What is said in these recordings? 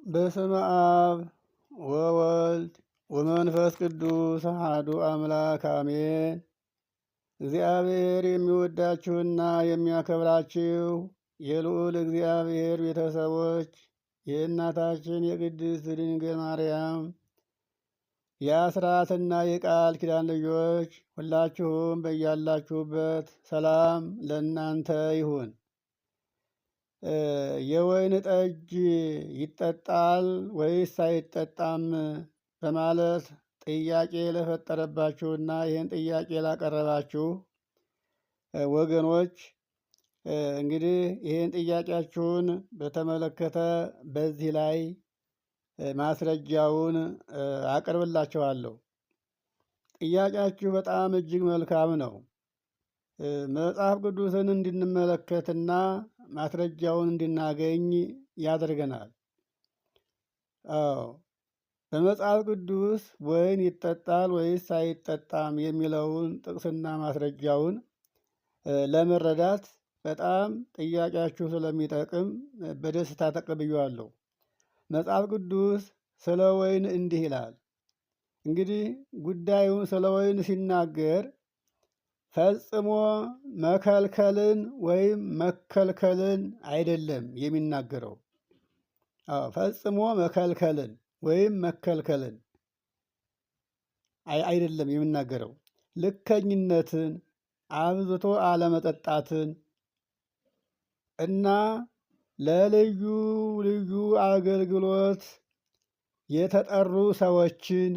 በስመ አብ ወወልድ ወመንፈስ ቅዱስ አሐዱ አምላክ አሜን። እግዚአብሔር የሚወዳችሁና የሚያከብራችሁ የልዑል እግዚአብሔር ቤተሰቦች የእናታችን የቅድስት ድንግል ማርያም የአስራትና የቃል ኪዳን ልጆች ሁላችሁም በያላችሁበት ሰላም ለእናንተ ይሁን። የወይን ጠጅ ይጠጣል ወይስ አይጠጣም በማለት ጥያቄ ለፈጠረባችሁና ይህን ጥያቄ ላቀረባችሁ ወገኖች እንግዲህ ይህን ጥያቄያችሁን በተመለከተ በዚህ ላይ ማስረጃውን አቀርብላችኋለሁ። ጥያቄያችሁ በጣም እጅግ መልካም ነው። መጽሐፍ ቅዱስን እንድንመለከትና ማስረጃውን እንድናገኝ ያደርገናል። አዎ በመጽሐፍ ቅዱስ ወይን ይጠጣል ወይስ አይጠጣም የሚለውን ጥቅስና ማስረጃውን ለመረዳት በጣም ጥያቄያችሁ ስለሚጠቅም በደስታ ተቀብያለሁ። መጽሐፍ ቅዱስ ስለ ወይን እንዲህ ይላል። እንግዲህ ጉዳዩን ስለ ወይን ሲናገር ፈጽሞ መከልከልን ወይም መከልከልን አይደለም የሚናገረው። ፈጽሞ መከልከልን ወይም መከልከልን አይደለም የሚናገረው። ልከኝነትን፣ አብዝቶ አለመጠጣትን እና ለልዩ ልዩ አገልግሎት የተጠሩ ሰዎችን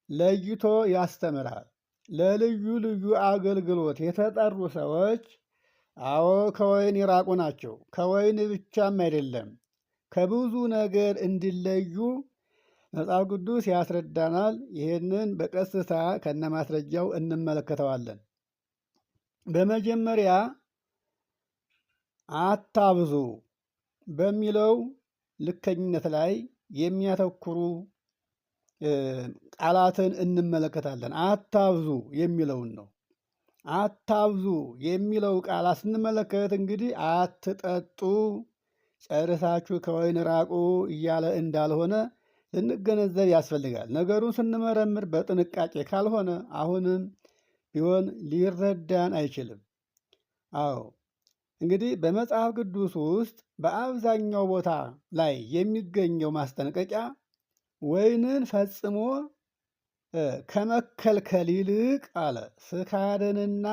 ለይቶ ያስተምራል። ለልዩ ልዩ አገልግሎት የተጠሩ ሰዎች አዎ ከወይን የራቁ ናቸው። ከወይን ብቻም አይደለም ከብዙ ነገር እንዲለዩ መጽሐፍ ቅዱስ ያስረዳናል። ይህንን በቀስታ ከነ ማስረጃው እንመለከተዋለን። በመጀመሪያ አታብዙ በሚለው ልከኝነት ላይ የሚያተኩሩ ቃላትን እንመለከታለን። አታብዙ የሚለውን ነው። አታብዙ የሚለው ቃል ስንመለከት እንግዲህ አትጠጡ፣ ጨርሳችሁ ከወይን ራቁ እያለ እንዳልሆነ ልንገነዘብ ያስፈልጋል። ነገሩን ስንመረምር በጥንቃቄ ካልሆነ አሁንም ቢሆን ሊረዳን አይችልም። አዎ እንግዲህ በመጽሐፍ ቅዱስ ውስጥ በአብዛኛው ቦታ ላይ የሚገኘው ማስጠንቀቂያ ወይንን ፈጽሞ ከመከልከል ይልቅ አለ ስካርንና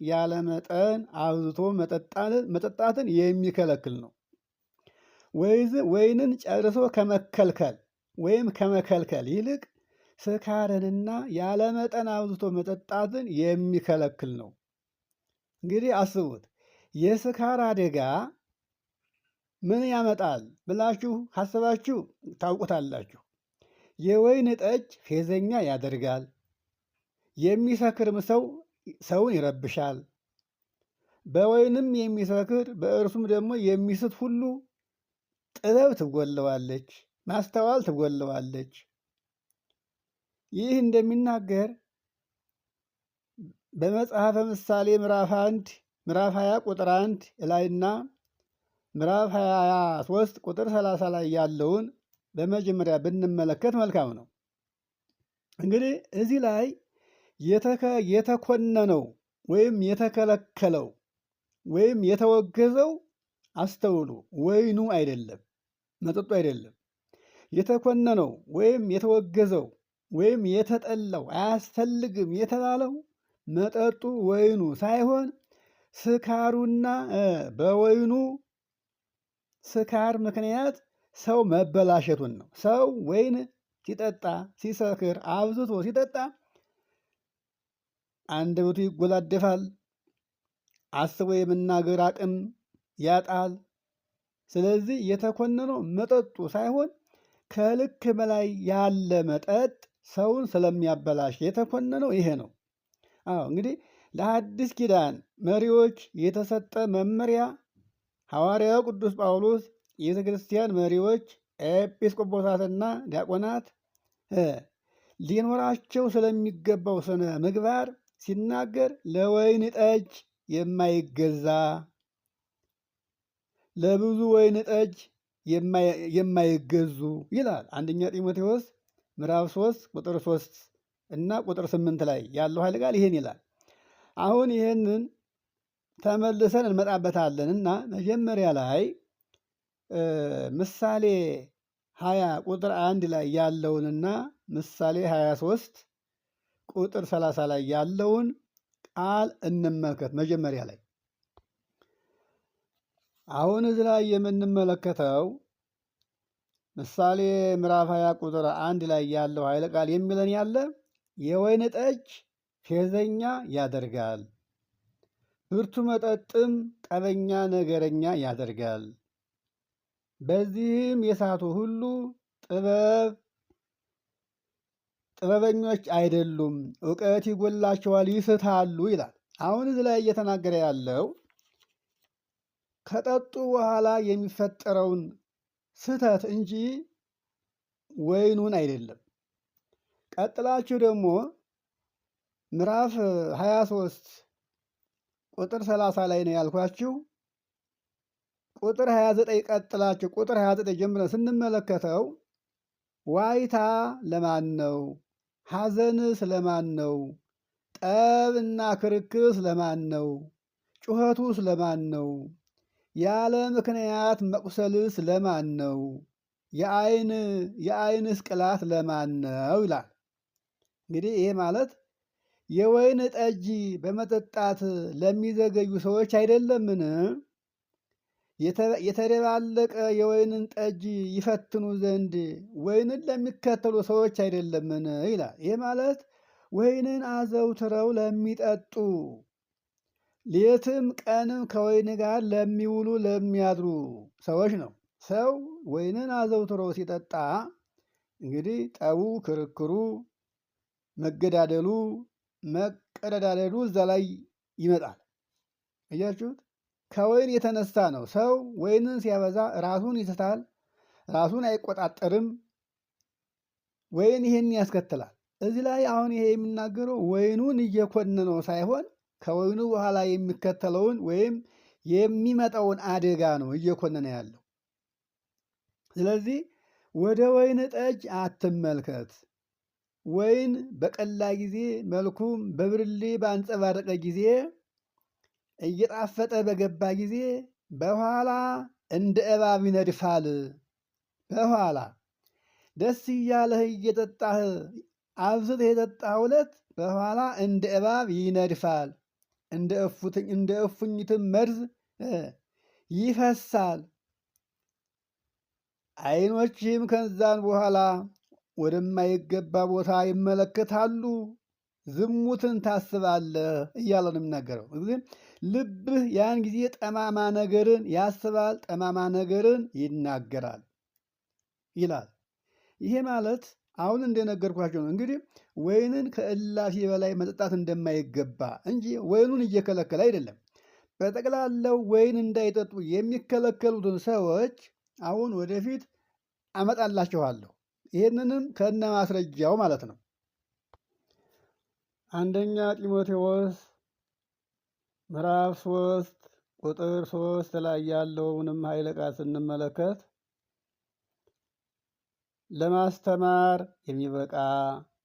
ያለመጠን አብዝቶ መጠጣትን የሚከለክል ነው። ወይንን ጨርሶ ከመከልከል ወይም ከመከልከል ይልቅ ስካርንና ያለመጠን አብዝቶ መጠጣትን የሚከለክል ነው። እንግዲህ አስቡት፣ የስካር አደጋ ምን ያመጣል ብላችሁ ካሰባችሁ ታውቁታላችሁ። የወይን ጠጅ ፌዘኛ ያደርጋል። የሚሰክርም ሰውን ይረብሻል። በወይንም የሚሰክር በእርሱም ደግሞ የሚስት ሁሉ ጥበብ ትጎለዋለች፣ ማስተዋል ትጎለዋለች። ይህ እንደሚናገር በመጽሐፈ ምሳሌ ምዕራፍ 20 ቁጥር 1 ላይና ምዕራፍ 23 ቁጥር 30 ላይ ያለውን በመጀመሪያ ብንመለከት መልካም ነው። እንግዲህ እዚህ ላይ የተኮነነው ወይም የተከለከለው ወይም የተወገዘው አስተውሉ፣ ወይኑ አይደለም፣ መጠጡ አይደለም። የተኮነነው ወይም የተወገዘው ወይም የተጠላው አያስፈልግም የተባለው መጠጡ ወይኑ ሳይሆን ስካሩና በወይኑ ስካር ምክንያት ሰው መበላሸቱን ነው። ሰው ወይን ሲጠጣ ሲሰክር አብዝቶ ሲጠጣ አንደበቱ ይጎላደፋል፣ አስቦ የመናገር አቅም ያጣል። ስለዚህ የተኮነነው መጠጡ ሳይሆን ከልክ በላይ ያለ መጠጥ ሰውን ስለሚያበላሽ የተኮነነው ይሄ ነው። አዎ እንግዲህ ለአዲስ ኪዳን መሪዎች የተሰጠ መመሪያ ሐዋርያው ቅዱስ ጳውሎስ የቤተ ክርስቲያን መሪዎች ኤጲስቆጶሳትና ዲያቆናት ሊኖራቸው ስለሚገባው ስነ ምግባር ሲናገር ለወይን ጠጅ የማይገዛ ለብዙ ወይን ጠጅ የማይገዙ ይላል። አንደኛ ጢሞቴዎስ ምዕራፍ 3 ቁጥር 3 እና ቁጥር 8 ላይ ያለው ኃይለ ቃል ይሄን ይላል። አሁን ይሄንን ተመልሰን እንመጣበታለን እና መጀመሪያ ላይ ምሳሌ 20 ቁጥር 1 ላይ ያለውንና ምሳሌ 23 ቁጥር 30 ላይ ያለውን ቃል እንመልከት። መጀመሪያ ላይ አሁን እዚህ ላይ የምንመለከተው ምሳሌ ምዕራፍ 20 ቁጥር 1 ላይ ያለው ኃይለ ቃል የሚለን ያለ የወይን ጠጅ ፌዘኛ ያደርጋል፣ ብርቱ መጠጥም ጠበኛ ነገረኛ ያደርጋል። በዚህም የሳቱ ሁሉ ጥበበኞች አይደሉም፣ እውቀት ይጎላቸዋል፣ ይስታሉ ይላል። አሁን እዚህ ላይ እየተናገረ ያለው ከጠጡ በኋላ የሚፈጠረውን ስህተት እንጂ ወይኑን አይደለም። ቀጥላችሁ ደግሞ ምዕራፍ 23 ቁጥር 30 ላይ ነው ያልኳችሁ። ቁጥር 29 ቀጥላችሁ ቁጥር 29 ጀምረን ስንመለከተው ዋይታ ለማን ነው? ሐዘንስ ለማን ነው? ጠብና ክርክርስ ለማን ነው? ጩኸቱስ ለማን ነው? ያለ ምክንያት መቁሰልስ ለማን ነው? የዓይንስ ቅላት ለማን ነው ይላል። እንግዲህ ይሄ ማለት የወይን ጠጅ በመጠጣት ለሚዘገዩ ሰዎች አይደለምን? የተደባለቀ የወይንን ጠጅ ይፈትኑ ዘንድ ወይንን ለሚከተሉ ሰዎች አይደለምን ይላል። ይህ ማለት ወይንን አዘውትረው ለሚጠጡ ሌትም ቀንም ከወይን ጋር ለሚውሉ ለሚያድሩ ሰዎች ነው። ሰው ወይንን አዘውትሮ ሲጠጣ እንግዲህ ጠቡ፣ ክርክሩ፣ መገዳደሉ፣ መቀደዳደሉ እዛ ላይ ይመጣል። እያችሁት ከወይን የተነሳ ነው። ሰው ወይንን ሲያበዛ ራሱን ይስታል፣ ራሱን አይቆጣጠርም። ወይን ይሄን ያስከትላል። እዚህ ላይ አሁን ይሄ የሚናገረው ወይኑን እየኮነነው ሳይሆን ከወይኑ በኋላ የሚከተለውን ወይም የሚመጣውን አደጋ ነው እየኮነነ ያለው። ስለዚህ ወደ ወይን ጠጅ አትመልከት። ወይን በቀላ ጊዜ መልኩም በብርሌ ባንጸባረቀ ጊዜ እየጣፈጠ በገባ ጊዜ በኋላ እንደ እባብ ይነድፋል። በኋላ ደስ እያለህ እየጠጣህ አብዝተህ የጠጣህ ዕለት በኋላ እንደ እባብ ይነድፋል፣ እንደ እፉኝትም መርዝ ይፈሳል። ዓይኖችህም ከዛን በኋላ ወደማይገባ ቦታ ይመለከታሉ፣ ዝሙትን ታስባለህ እያለ ነው የሚናገረው። እንግዲህ ልብህ ያን ጊዜ ጠማማ ነገርን ያስባል፣ ጠማማ ነገርን ይናገራል ይላል። ይሄ ማለት አሁን እንደነገርኳቸው ነው። እንግዲህ ወይንን ከእላፊ በላይ መጠጣት እንደማይገባ እንጂ ወይኑን እየከለከለ አይደለም። በጠቅላላው ወይን እንዳይጠጡ የሚከለከሉትን ሰዎች አሁን ወደፊት አመጣላችኋለሁ። ይህንንም ከነ ማስረጃው ማለት ነው። አንደኛ ጢሞቴዎስ ምዕራፍ 3 ቁጥር 3 ላይ ያለውንም ኃይለ ቃል ስንመለከት ለማስተማር የሚበቃ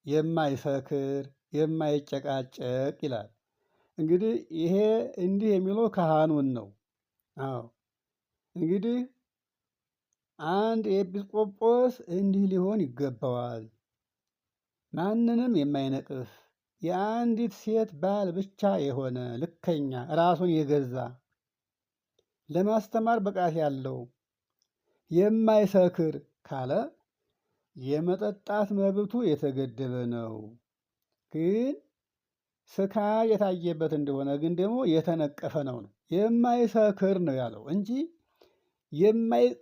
የማይሰክር የማይጨቃጨቅ ይላል። እንግዲህ ይሄ እንዲህ የሚለው ካህኑን ነው። አዎ እንግዲህ አንድ ኤጲስቆጶስ እንዲህ ሊሆን ይገባዋል። ማንንም የማይነቅፍ የአንዲት ሴት ባል ብቻ የሆነ ልከኛ፣ ራሱን የገዛ ለማስተማር ብቃት ያለው የማይሰክር ካለ የመጠጣት መብቱ የተገደበ ነው። ግን ስካር የታየበት እንደሆነ ግን ደግሞ የተነቀፈ ነው። የማይሰክር ነው ያለው እንጂ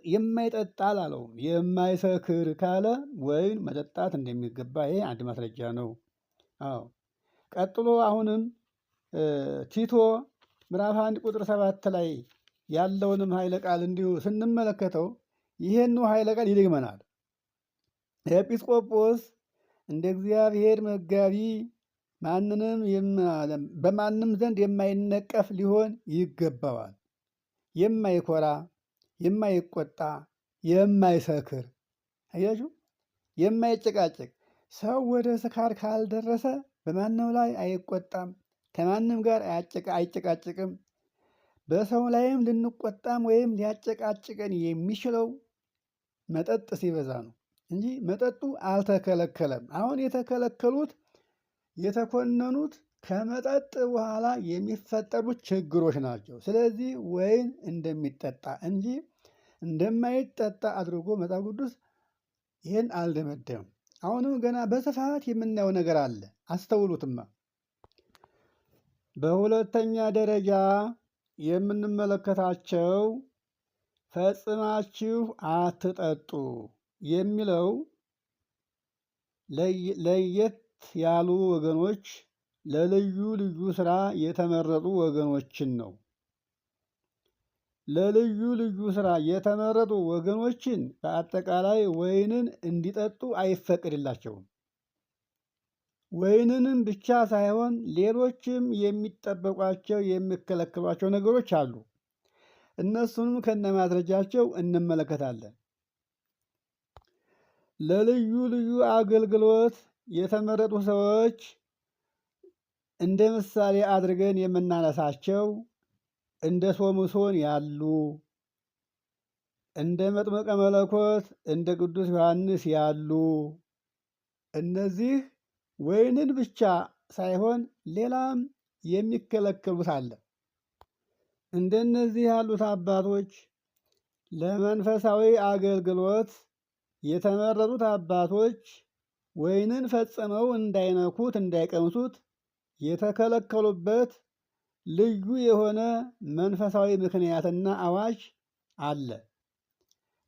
የማይጠጣ አላለውም። የማይሰክር ካለ ወይን መጠጣት እንደሚገባ ይሄ አንድ ማስረጃ ነው። አዎ ቀጥሎ አሁንም ቲቶ ምዕራፍ 1 ቁጥር 7 ላይ ያለውንም ኃይለ ቃል እንዲሁ ስንመለከተው ይሄን ኃይለ ቃል ይደግመናል። ኤጲስቆጶስ እንደ እግዚአብሔር መጋቢ በማንም ዘንድ የማይነቀፍ ሊሆን ይገባዋል። የማይኮራ፣ የማይቆጣ፣ የማይሰክር አያችሁ፣ የማይጨቃጨቅ ሰው ወደ ስካር ካልደረሰ በማንም ላይ አይቆጣም፣ ከማንም ጋር አይጨቃጭቅም። በሰው ላይም ልንቆጣም ወይም ሊያጨቃጭቀን የሚችለው መጠጥ ሲበዛ ነው እንጂ መጠጡ አልተከለከለም። አሁን የተከለከሉት የተኮነኑት ከመጠጥ በኋላ የሚፈጠሩት ችግሮች ናቸው። ስለዚህ ወይን እንደሚጠጣ እንጂ እንደማይጠጣ አድርጎ መጽሐፍ ቅዱስ ይህን አልደመደም። አሁንም ገና በስፋት የምናየው ነገር አለ። አስተውሉትማ። በሁለተኛ ደረጃ የምንመለከታቸው ፈጽማችሁ አትጠጡ የሚለው ለየት ያሉ ወገኖች፣ ለልዩ ልዩ ስራ የተመረጡ ወገኖችን ነው። ለልዩ ልዩ ስራ የተመረጡ ወገኖችን በአጠቃላይ ወይንን እንዲጠጡ አይፈቅድላቸውም። ወይንንም ብቻ ሳይሆን ሌሎችም የሚጠበቋቸው የሚከለክሏቸው ነገሮች አሉ። እነሱንም ከነማስረጃቸው እንመለከታለን። ለልዩ ልዩ አገልግሎት የተመረጡ ሰዎች እንደ ምሳሌ አድርገን የምናነሳቸው እንደ ሶምሶን ያሉ፣ እንደ መጥምቀ መለኮት እንደ ቅዱስ ዮሐንስ ያሉ፣ እነዚህ ወይንን ብቻ ሳይሆን ሌላም የሚከለከሉት አለ። እንደነዚህ ያሉት አባቶች ለመንፈሳዊ አገልግሎት የተመረጡት አባቶች ወይንን ፈጽመው እንዳይነኩት እንዳይቀምሱት የተከለከሉበት ልዩ የሆነ መንፈሳዊ ምክንያትና አዋጅ አለ።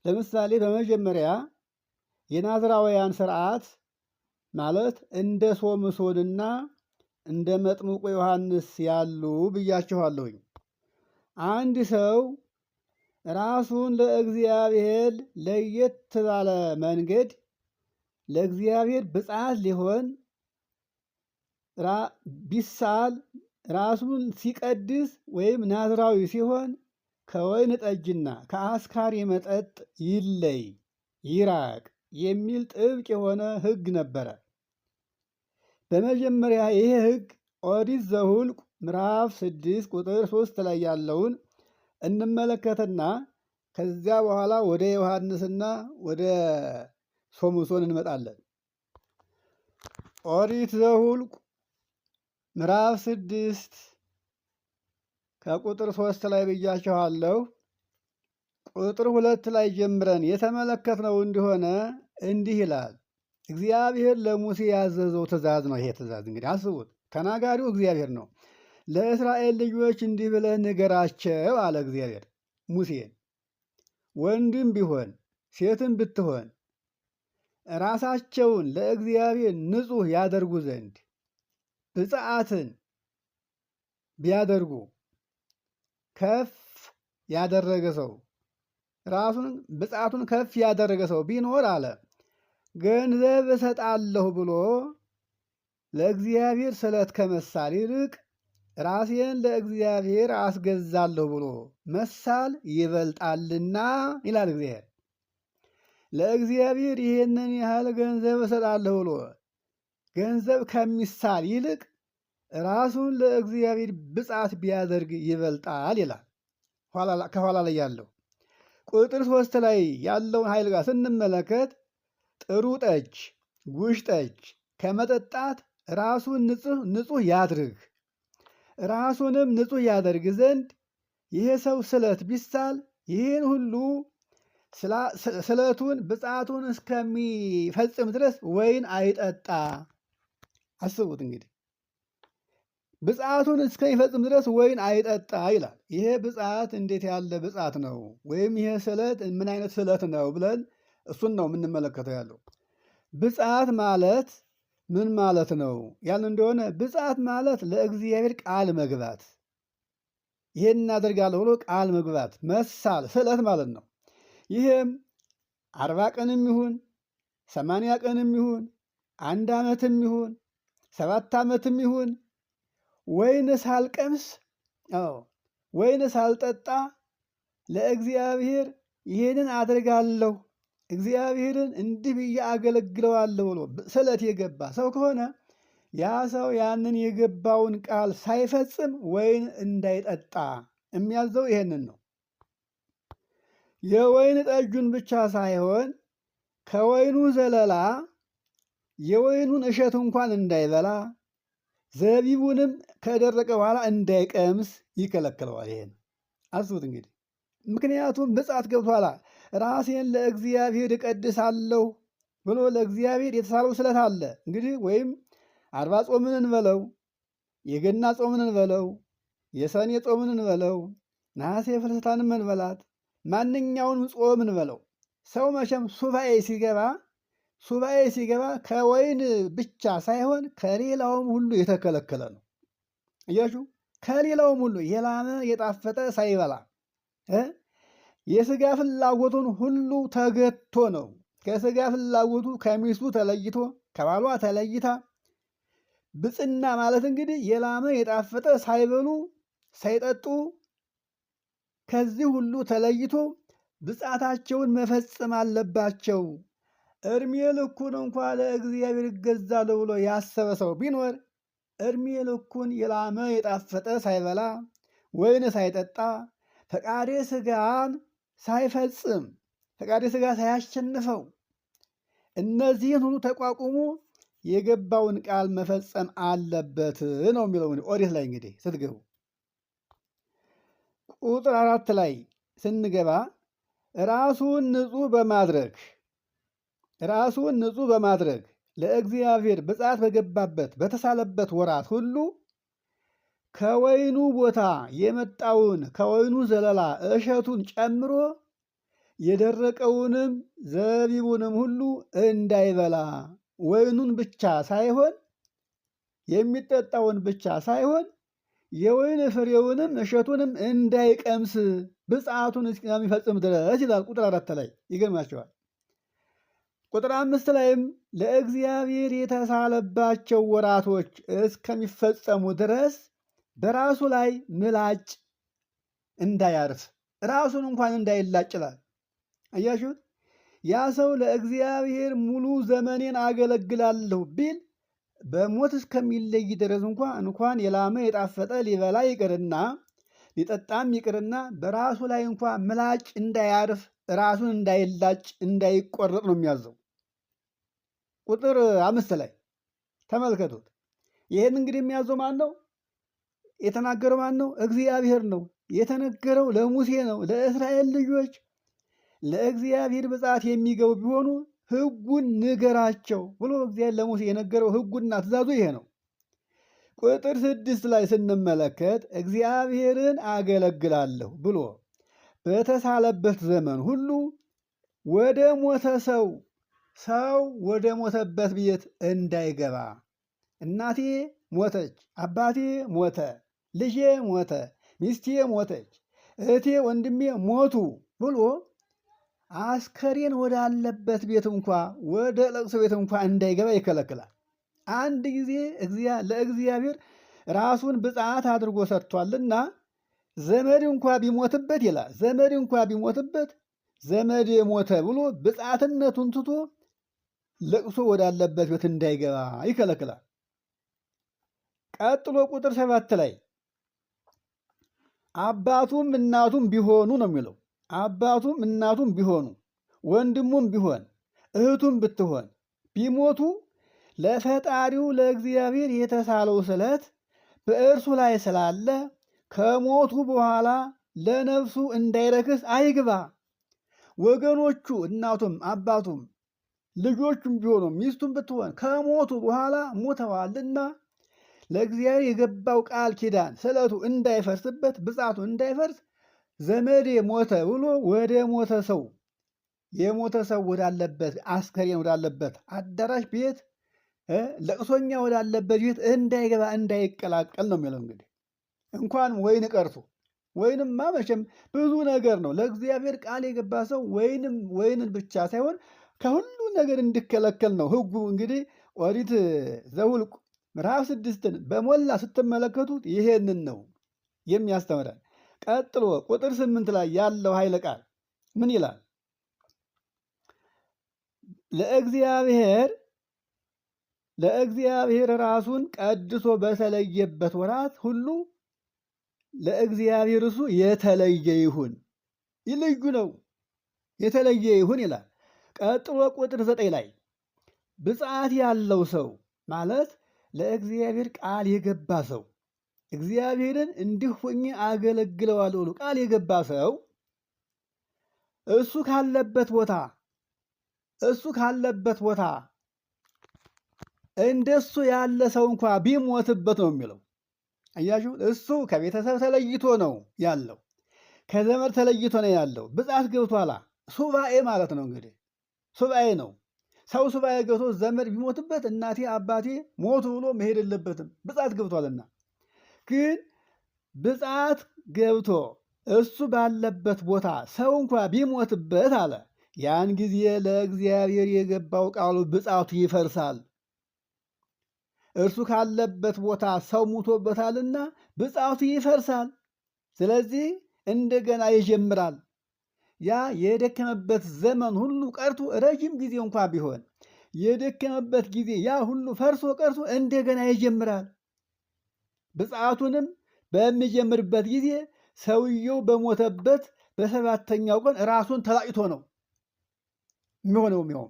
ለምሳሌ በመጀመሪያ የናዝራውያን ስርዓት ማለት እንደ ሶምሶንና እንደ መጥምቁ ዮሐንስ ያሉ ብያችኋለሁኝ። አንድ ሰው ራሱን ለእግዚአብሔር ለየት ባለ መንገድ ለእግዚአብሔር ብፅዓት ሊሆን ቢሳል ራሱን ሲቀድስ ወይም ናዝራዊ ሲሆን ከወይን ጠጅና ከአስካሪ መጠጥ ይለይ ይራቅ የሚል ጥብቅ የሆነ ሕግ ነበረ። በመጀመሪያ ይሄ ሕግ ኦሪት ዘኍልቍ ምዕራፍ 6 ቁጥር 3 ላይ ያለውን እንመለከትና ከዚያ በኋላ ወደ ዮሐንስና ወደ ሶምሶን እንመጣለን። ኦሪት ዘኍልቍ ምዕራፍ 6 ከቁጥር 3 ላይ ብያችኋለሁ። ቁጥር 2 ላይ ጀምረን የተመለከትነው እንደሆነ እንዲህ ይላል። እግዚአብሔር ለሙሴ ያዘዘው ትእዛዝ ነው። ይሄ ትእዛዝ እንግዲህ አስቡት፣ ተናጋሪው እግዚአብሔር ነው። ለእስራኤል ልጆች እንዲህ ብለህ ንገራቸው አለ እግዚአብሔር ሙሴን። ወንድም ቢሆን ሴትም ብትሆን ራሳቸውን ለእግዚአብሔር ንጹሕ ያደርጉ ዘንድ ብፅዓትን ቢያደርጉ ከፍ ያደረገ ሰው ራሱን ብፅዓቱን ከፍ ያደረገ ሰው ቢኖር አለ ገንዘብ እሰጣለሁ ብሎ ለእግዚአብሔር ስለት ከመሳል ይልቅ ራሴን ለእግዚአብሔር አስገዛለሁ ብሎ መሳል ይበልጣልና ይላል እግዚአብሔር። ለእግዚአብሔር ይሄንን ያህል ገንዘብ እሰጣለሁ ብሎ ገንዘብ ከሚሳል ይልቅ ራሱን ለእግዚአብሔር ብፅዓት ቢያደርግ ይበልጣል ይላል። ከኋላ ላይ ያለው ቁጥር 3 ላይ ያለውን ኃይል ጋር ስንመለከት ጥሩ ጠጅ፣ ጉሽ ጠጅ ከመጠጣት ራሱን ንጹሕ ያድርግ። ራሱንም ንጹሕ ያደርግ ዘንድ ይሄ ሰው ስለት ቢሳል ይህን ሁሉ ስለቱን ብፅዓቱን እስከሚፈጽም ድረስ ወይን አይጠጣ። አስቡት እንግዲህ ብፅዓቱን እስከሚፈጽም ድረስ ወይን አይጠጣ ይላል። ይሄ ብፅዓት እንዴት ያለ ብፅዓት ነው? ወይም ይሄ ስለት ምን አይነት ስለት ነው ብለን እሱን ነው የምንመለከተው ያለው። ብፅዓት ማለት ምን ማለት ነው ያልን እንደሆነ ብፅዓት ማለት ለእግዚአብሔር ቃል መግባት፣ ይሄን እናደርጋለሁ ብሎ ቃል መግባት፣ መሳል፣ ስለት ማለት ነው። ይህም 40 ቀንም ይሁን 80 ቀንም ይሁን 1 ዓመትም ይሁን 7 ዓመትም ይሁን ወይን ሳልቀምስ ወይን ሳልጠጣ ለእግዚአብሔር ይሄንን አድርጋለሁ እግዚአብሔርን እንዲህ ብዬ አገለግለዋለሁ ብሎ ስለት የገባ ሰው ከሆነ ያ ሰው ያንን የገባውን ቃል ሳይፈጽም ወይን እንዳይጠጣ የሚያዘው ይሄንን ነው። የወይን ጠጁን ብቻ ሳይሆን ከወይኑ ዘለላ የወይኑን እሸት እንኳን እንዳይበላ ዘቢቡንም ከደረቀ በኋላ እንዳይቀምስ ይከለክለዋል። ይሄን አስቡት እንግዲህ። ምክንያቱም ብፅዓት ገብቷላ። ራሴን ለእግዚአብሔር እቀድሳለሁ ብሎ ለእግዚአብሔር የተሳለው ስለት አለ። እንግዲህ ወይም 40 ጾምን እንበለው፣ የገና ጾምን እንበለው፣ የሰኔ ጾምን እንበለው፣ ነሐሴ ፍልሰታንም እንበላት፣ ማንኛውንም ጾም እንበለው። ሰው መቼም ሱባኤ ሲገባ ከወይን ብቻ ሳይሆን ከሌላውም ሁሉ የተከለከለ ነው። እያችሁ ከሌላውም ሁሉ የላመ የጣፈጠ ሳይበላ የስጋ ፍላጎቱን ሁሉ ተገቶ ነው። ከስጋ ፍላጎቱ ከሚስቱ ተለይቶ ከባሏ ተለይታ ብፅና ማለት እንግዲህ የላመ የጣፈጠ ሳይበሉ ሳይጠጡ ከዚህ ሁሉ ተለይቶ ብፅዓታቸውን መፈጸም አለባቸው። እድሜ ልኩን እንኳ ለእግዚአብሔር እገዛለሁ ብሎ ያሰበ ሰው ቢኖር እድሜ ልኩን የላመ የጣፈጠ ሳይበላ ወይን ሳይጠጣ ፈቃደ ሥጋን ሳይፈጽም ፈቃደ ሥጋ ሳያሸንፈው እነዚህን ሁሉ ተቋቁሞ የገባውን ቃል መፈጸም አለበት ነው የሚለው። ኦሪት ላይ እንግዲህ ስትገቡ ቁጥር 4 ላይ ስንገባ ራሱን ንጹሕ በማድረግ ለእግዚአብሔር ብፅዓት በገባበት በተሳለበት ወራት ሁሉ ከወይኑ ቦታ የመጣውን ከወይኑ ዘለላ እሸቱን ጨምሮ የደረቀውንም ዘቢቡንም ሁሉ እንዳይበላ ወይኑን ብቻ ሳይሆን የሚጠጣውን ብቻ ሳይሆን የወይን ፍሬውንም እሸቱንም እንዳይቀምስ ብፅዓቱን እስከሚፈጽም ድረስ ይላል። ቁጥር 4 ላይ ይገርማቸዋል። ቁጥር 5 ላይም ለእግዚአብሔር የተሳለባቸው ወራቶች እስከሚፈጸሙ ድረስ በራሱ ላይ ምላጭ እንዳያርፍ ራሱን እንኳን እንዳይላጭ ይላል። አያችሁት? ያ ሰው ለእግዚአብሔር ሙሉ ዘመኔን አገለግላለሁ ቢል በሞት እስከሚለይ ድረስ እንኳን የላመ የጣፈጠ ሊበላ ይቅርና ሊጠጣም ይቅርና በራሱ ላይ እንኳን ምላጭ እንዳያርፍ ራሱን እንዳይላጭ እንዳይቆረጥ ነው የሚያዘው። ቁጥር 5 ላይ ተመልከቱት። ይህን እንግዲህ የሚያዘው ማን ነው? የተናገረው ማን ነው? እግዚአብሔር ነው። የተነገረው ለሙሴ ነው። ለእስራኤል ልጆች ለእግዚአብሔር ብፅዓት የሚገቡ ቢሆኑ ሕጉን ንገራቸው ብሎ እግዚአብሔር ለሙሴ የነገረው ሕጉና ትእዛዙ ይሄ ነው። ቁጥር 6 ላይ ስንመለከት እግዚአብሔርን አገለግላለሁ ብሎ በተሳለበት ዘመን ሁሉ ወደ ሞተ ሰው ወደ ሞተበት ቤት እንዳይገባ፣ እናቴ ሞተች፣ አባቴ ሞተ፣ ልጄ ሞተ፣ ሚስቴ ሞተች፣ እህቴ ወንድሜ ሞቱ ብሎ አስከሬን ወዳለበት ቤት ወደ ለቅሶ ቤት እንዳይገባ ይከለክላል። አንድ ጊዜ ለእግዚአብሔር ራሱን ብፅዓት አድርጎ ሰጥቷልና ዘመድ ቢሞትበት ይላል። ዘመድ ሞተ ብሎ ብፅዓትነቱን ትቶ ለቅሶ ወዳለበት ቤት እንዳይገባ ይከለክላል። ቀጥሎ ቁጥር 7 ላይ አባቱም እናቱም ቢሆኑ ነው የሚለው። አባቱም እናቱም ቢሆኑ ወንድሙም ቢሆን እህቱም ብትሆን ቢሞቱ ለፈጣሪው ለእግዚአብሔር የተሳለው ስለት በእርሱ ላይ ስላለ ከሞቱ በኋላ ለነፍሱ እንዳይረክስ አይግባ። ወገኖቹ እናቱም አባቱም ልጆቹም ቢሆኑ ሚስቱም ብትሆን ከሞቱ በኋላ ሞተዋልና ለእግዚአብሔር የገባው ቃል ኪዳን ስለቱ እንዳይፈርስበት ብፅዓቱ እንዳይፈርስ ዘመዴ ሞተ ብሎ ወደ የሞተ ሰው ወዳለበት አስከሬን ወዳለበት አዳራሽ ቤት ለቅሶኛ ወዳለበት ቤት እንዳይገባ እንዳይቀላቀል ነው የሚለው። እንግዲህ እንኳን ወይን ቀርቶ ወይንማ መቼም ብዙ ነገር ነው። ለእግዚአብሔር ቃል የገባ ሰው ወይንን ብቻ ሳይሆን ከሁሉ ነገር እንዲከለከል ነው ሕጉ። እንግዲህ ኦሪት ዘኍልቍ ምዕራፍ 6ን በሞላ ስትመለከቱት ይሄንን ነው የሚያስተምረን። ቀጥሎ ቁጥር 8 ላይ ያለው ኃይለ ቃል ምን ይላል? ለእግዚአብሔር ራሱን ቀድሶ በተለየበት ወራት ሁሉ ለእግዚአብሔር እሱ የተለየ ይሁን። ልዩ ነው፣ የተለየ ይሁን ይላል። ቀጥሎ ቁጥር 9 ላይ ብፅዓት ያለው ሰው ማለት ለእግዚአብሔር ቃል የገባ ሰው፣ እግዚአብሔርን እንዲህ ሆኜ አገለግለዋለሁ ብሎ ቃል የገባ ሰው እሱ ካለበት ቦታ እንደሱ ያለ ሰው እንኳ ቢሞትበት ነው የሚለው። አያችሁ፣ እሱ ከቤተሰብ ተለይቶ ነው ያለው፣ ከዘመድ ተለይቶ ነው ያለው። ብፅዓት ገብቷላ። ሱባኤ ማለት ነው እንግዲህ፣ ሱባኤ ነው። ሰው ሱባኤ ገብቶ ዘመድ ቢሞትበት እናቴ አባቴ ሞቱ ብሎ መሄድ የለበትም፣ ብፅዓት ገብቷልና። ግን ብፅዓት ገብቶ እሱ ባለበት ቦታ ሰው እንኳ ቢሞትበት አለ፣ ያን ጊዜ ለእግዚአብሔር የገባው ቃሉ ብፅዓቱ ይፈርሳል። እርሱ ካለበት ቦታ ሰው ሙቶበታልና ብፅዓቱ ይፈርሳል። ስለዚህ እንደገና ይጀምራል። ያ የደከመበት ዘመን ሁሉ ቀርቶ ረጅም ጊዜ እንኳ ቢሆን የደከመበት ጊዜ ያ ሁሉ ፈርሶ ቀርቶ እንደገና ይጀምራል። ብፅዓቱንም በሚጀምርበት ጊዜ ሰውየው በሞተበት በሰባተኛው ቀን ራሱን ተላጭቶ ነው የሚሆነው።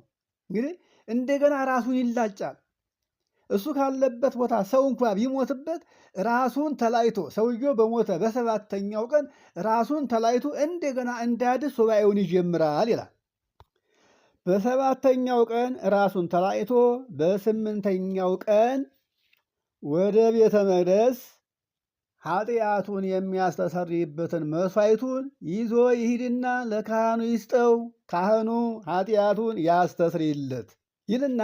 እንግዲህ እንደገና ራሱን ይላጫል። እሱ ካለበት ቦታ ሰው እንኳ ቢሞትበት ራሱን ተላይቶ ሰውየው በሞተ በሰባተኛው ቀን ራሱን ተላይቶ እንደገና እንደ አዲስ ሱባኤውን ይጀምራል ይላል። በሰባተኛው ቀን ራሱን ተላይቶ በስምንተኛው ቀን ወደ ቤተ መቅደስ ኃጢአቱን የሚያስተሰርይበትን መሥዋዕቱን ይዞ ይሂድና ለካህኑ ይስጠው፣ ካህኑ ኃጢአቱን ያስተስርይለት ይልና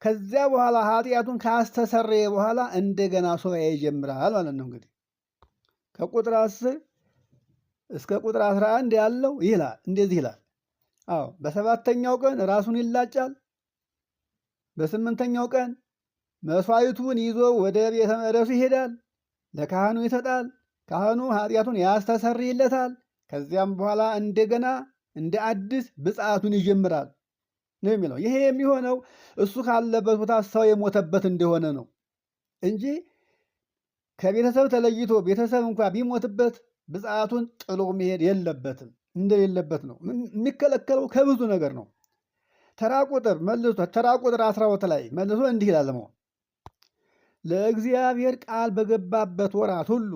ከዚያ በኋላ ኃጢአቱን ካስተሰረየ በኋላ እንደገና ሱባኤ ይጀምራል ማለት ነው። እንግዲህ ከቁጥር 10 እስከ ቁጥር 11 ያለው ይላል እንደዚህ ይላል። አዎ በሰባተኛው ቀን ራሱን ይላጫል። በስምንተኛው ቀን መሥዋዕቱን ይዞ ወደ ቤተ መቅደሱ ይሄዳል፣ ለካህኑ ይሰጣል፣ ካህኑ ኃጢአቱን ያስተሰርይለታል። ከዚያም በኋላ እንደገና እንደ አዲስ ብፅዓቱን ይጀምራል ነው የሚለው። ይሄ የሚሆነው እሱ ካለበት ቦታ ሰው የሞተበት እንደሆነ ነው እንጂ ከቤተሰብ ተለይቶ ቤተሰብ እንኳ ቢሞትበት ብፅዓቱን ጥሎ መሄድ የለበትም፣ እንደሌለበት ነው የሚከለከለው። ከብዙ ነገር ነው። ተራ ቁጥር 12 ላይ መልሶ እንዲህ ይላል ደግሞ ለእግዚአብሔር ቃል በገባበት ወራት ሁሉ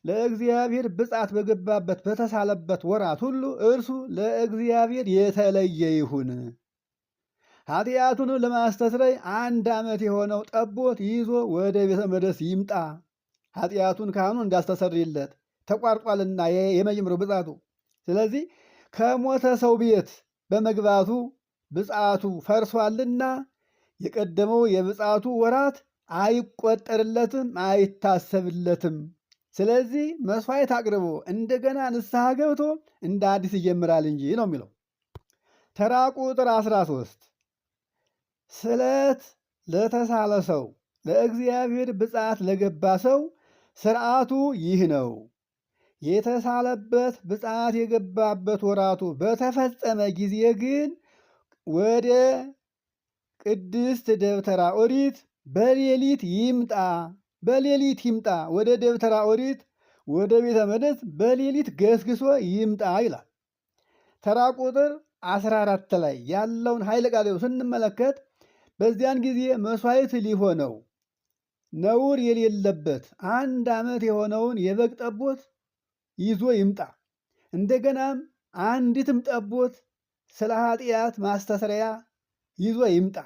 ለእግዚአብሔር ብፅዓት በገባበት በተሳለበት ወራት ሁሉ እርሱ ለእግዚአብሔር የተለየ ይሁን። ኃጢአቱን ለማስተስረይ 1 ዓመት የሆነው ጠቦት ይዞ ወደ ቤተ መቅደስ ይምጣ። ኃጢአቱን ካህኑ እንዳስተሰርይለት ተቋርጧልና የመጀመሪያው ብፅዓቱ። ስለዚህ ከሞተ ሰው ቤት በመግባቱ ብፅዓቱ ፈርሷልና የቀደመው የብፅዓቱ ወራት አይቆጠርለትም፣ አይታሰብለትም። ስለዚህ መሥዋዕት አቅርቦ እንደገና ንስሐ ገብቶ እንደ አዲስ ይጀምራል እንጂ ነው የሚለው። ተራ ቁጥር 13 ስለት ለተሳለ ሰው ለእግዚአብሔር ብፅዓት ለገባ ሰው ሥርዓቱ ይህ ነው። የተሳለበት ብፅዓት የገባበት ወራቱ በተፈጸመ ጊዜ ግን ወደ ቅድስት ደብተራ ኦሪት በሌሊት ይምጣ። ወደ ደብተራ ኦሪት ወደ ቤተ መቅደስ በሌሊት ገስግሶ ይምጣ ይላል። ተራ ቁጥር 14 ላይ ያለውን ኃይለ ቃል ስንመለከት በዚያን ጊዜ መሥዋዕት ሊሆነው ነውር የሌለበት 1 ዓመት የሆነውን የበግ ጠቦት ይዞ ይምጣ። እንደገናም አንዲትም ጠቦት ስለ ኃጢአት ማስተስረያ ይዞ ይምጣ።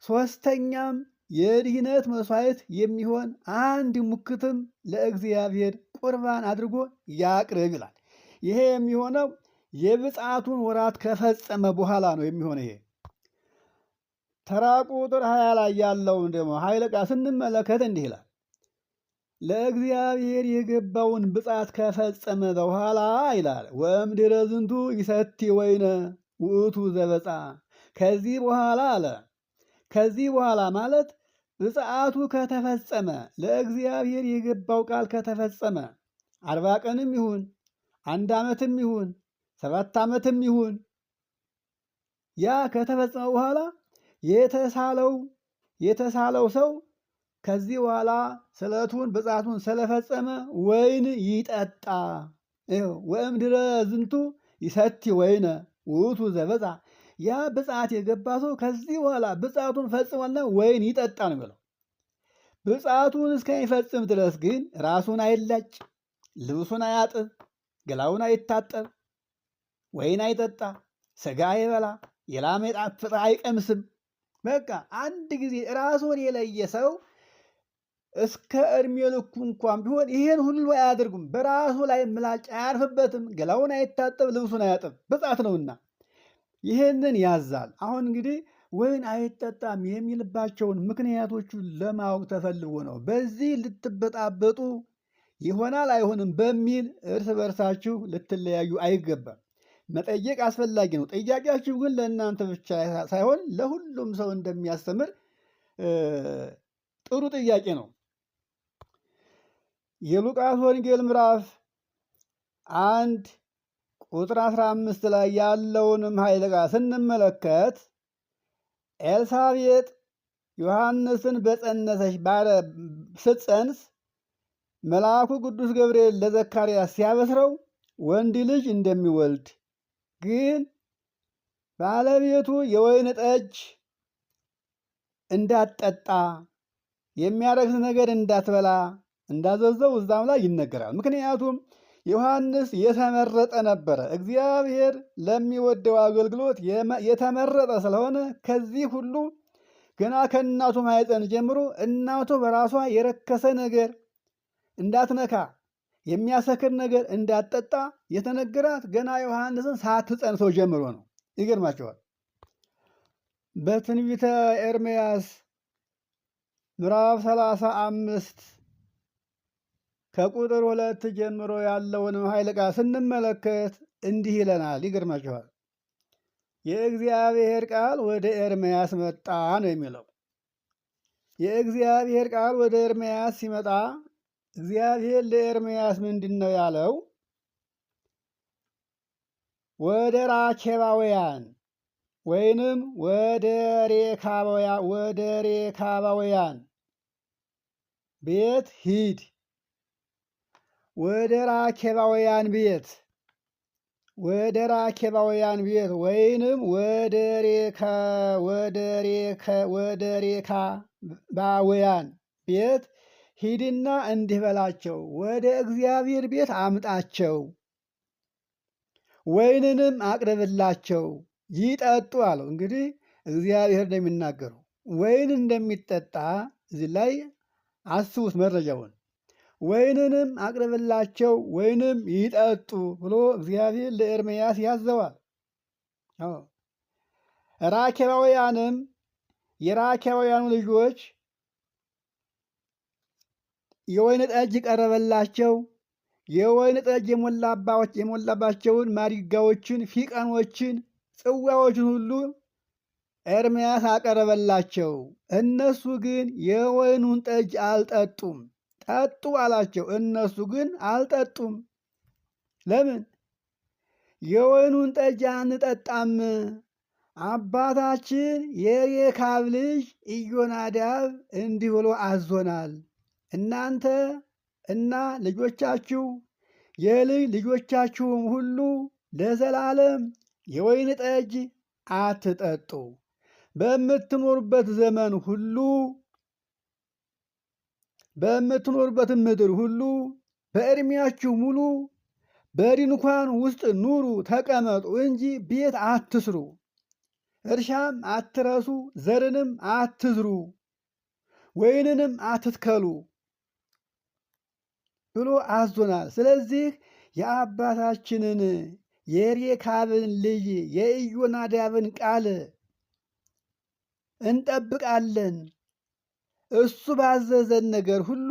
3ኛም የድህነት መሥዋዕት የሚሆን 1 ሙክትም ለእግዚአብሔር ቁርባን አድርጎ ያቅርብ ይላል። ይሄ የሚሆነው የብፅዓቱን ወራት ከፈጸመ በኋላ ነው የሚሆነው። ይሄ ተራ ቁጥር 20 ላይ ያለውን ደግሞ ኃይለ ቃል ስንመለከት እንዲህ ይላል። ለእግዚአብሔር የገባውን ብፅዓት ከፈጸመ በኋላ ይላል ወእምድኅረ ዝንቱ ይሰቲ ወይነ ውእቱ ዘበፅዓ። ከዚህ በኋላ አለ። ከዚህ በኋላ ማለት ብፅዓቱ ከተፈጸመ ለእግዚአብሔር የገባው ቃል ከተፈጸመ 40 ቀንም ይሁን 1 ዓመትም ይሁን 7 ዓመትም ይሁን ያ ከተፈጸመ በኋላ የተሳለው ሰው ከዚህ በኋላ ስለቱን ብፅዓቱን ስለፈጸመ ወይን ይጠጣ። ወእምድረ ዝንቱ ይሰቲ ወይነ ውእቱ ዘበፃ። ያ ብፅዓት የገባ ሰው ከዚህ በኋላ ብፅዓቱን ፈጽሟልና ወይን ይጠጣ ነው የሚለው። ብፅዓቱን እስከሚፈጽም ድረስ ግን ራሱን አይላጭ፣ ልብሱን አያጥብ፣ ገላውን አይታጠብ፣ ወይን አይጠጣ፣ ስጋ አይበላ፣ የላም የጣፈጠ አይቀምስም። በቃ አንድ ጊዜ ራሱን የለየ ሰው እስከ ዕድሜ ልኩ እንኳን ቢሆን ይህን ሁሉ አያደርጉም። በራሱ ላይ ምላጭ አያርፍበትም፣ ገላውን አይታጠብ፣ ልብሱን አያጥብ፣ ብፅዓት ነውና ይህንን ያዛል። አሁን እንግዲህ ወይን አይጠጣም የሚልባቸውን ምክንያቶቹ ለማወቅ ተፈልጎ ነው። በዚህ ልትበጣበጡ ይሆናል አይሆንም በሚል እርስ በርሳችሁ ልትለያዩ አይገባም። መጠየቅ አስፈላጊ ነው። ጥያቄያችሁ ግን ለእናንተ ብቻ ሳይሆን ለሁሉም ሰው እንደሚያስተምር ጥሩ ጥያቄ ነው። የሉቃስ ወንጌል ምዕራፍ 1 ቁጥር 15 ላይ ያለውንም ኃይለ ቃል ስንመለከት ኤልሳቤጥ ዮሐንስን በጸነሰች ስትጸንስ መልአኩ ቅዱስ ገብርኤል ለዘካርያስ ሲያበስረው ወንድ ልጅ እንደሚወልድ ግን ባለቤቱ የወይን ጠጅ እንዳትጠጣ የሚያረክስ ነገር እንዳትበላ እንዳዘዘው እዛም ላይ ይነገራል። ምክንያቱም ዮሐንስ የተመረጠ ነበረ። እግዚአብሔር ለሚወደው አገልግሎት የተመረጠ ስለሆነ ከዚህ ሁሉ ገና ከእናቱ ማኅፀን ጀምሮ እናቱ በራሷ የረከሰ ነገር እንዳትነካ የሚያሰክር ነገር እንዳትጠጣ የተነገራት ገና ዮሐንስን ሳትጸንሰው ጀምሮ ነው። ይገርማቸዋል። በትንቢተ ኤርምያስ ምዕራፍ 35 ከቁጥር 2 ጀምሮ ያለውንም ኃይለ ቃል ስንመለከት እንዲህ ይለናል። ይገርማችኋል። የእግዚአብሔር ቃል ወደ ኤርምያስ መጣ ነው የሚለው። የእግዚአብሔር ቃል ወደ ኤርምያስ ሲመጣ እግዚአብሔር ለኤርምያስ ምንድን ነው ያለው? ወደ ራኬባውያን ወይንም ወደ ሬካባውያን ቤት ሂድ፣ ወደ ራኬባውያን ቤት ወይንም ወደ ሬካባውያን ቤት ሂድና እንዲህ በላቸው፣ ወደ እግዚአብሔር ቤት አምጣቸው፣ ወይንንም አቅርብላቸው ይጠጡ አለው። እንግዲህ እግዚአብሔር ነው የሚናገረው። ወይን እንደሚጠጣ እዚህ ላይ አስቡት መረጃውን። ወይንንም አቅርብላቸው ወይንም ይጠጡ ብሎ እግዚአብሔር ለኤርምያስ ያዘዋል። ራኬባውያንም የራኬባውያኑ ልጆች የወይን ጠጅ ቀረበላቸው። የወይን ጠጅ የሞላባቸውን ማዲጋዎችን፣ ፊቀኖችን፣ ጽዋዎችን ሁሉ ኤርምያስ አቀረበላቸው። እነሱ ግን የወይኑን ጠጅ አልጠጡም። ጠጡ አላቸው፣ እነሱ ግን አልጠጡም። ለምን? የወይኑን ጠጅ አንጠጣም፣ አባታችን የሬካብ ልጅ ኢዮናዳብ እንዲህ ብሎ አዞናል። እናንተ እና ልጆቻችሁ የልጅ ልጆቻችሁም ሁሉ ለዘላለም የወይን ጠጅ አትጠጡ። በምትኖሩበት ዘመን ሁሉ በምትኖሩበትም ምድር ሁሉ በዕድሜያችሁ ሙሉ በድንኳን ውስጥ ኑሩ፣ ተቀመጡ እንጂ ቤት አትስሩ፣ እርሻም አትረሱ፣ ዘርንም አትዝሩ፣ ወይንንም አትትከሉ ብሎ አዞናል። ስለዚህ የአባታችንን የሬካብን ልጅ የኢዮናዳብን ቃል እንጠብቃለን። እሱ ባዘዘን ነገር ሁሉ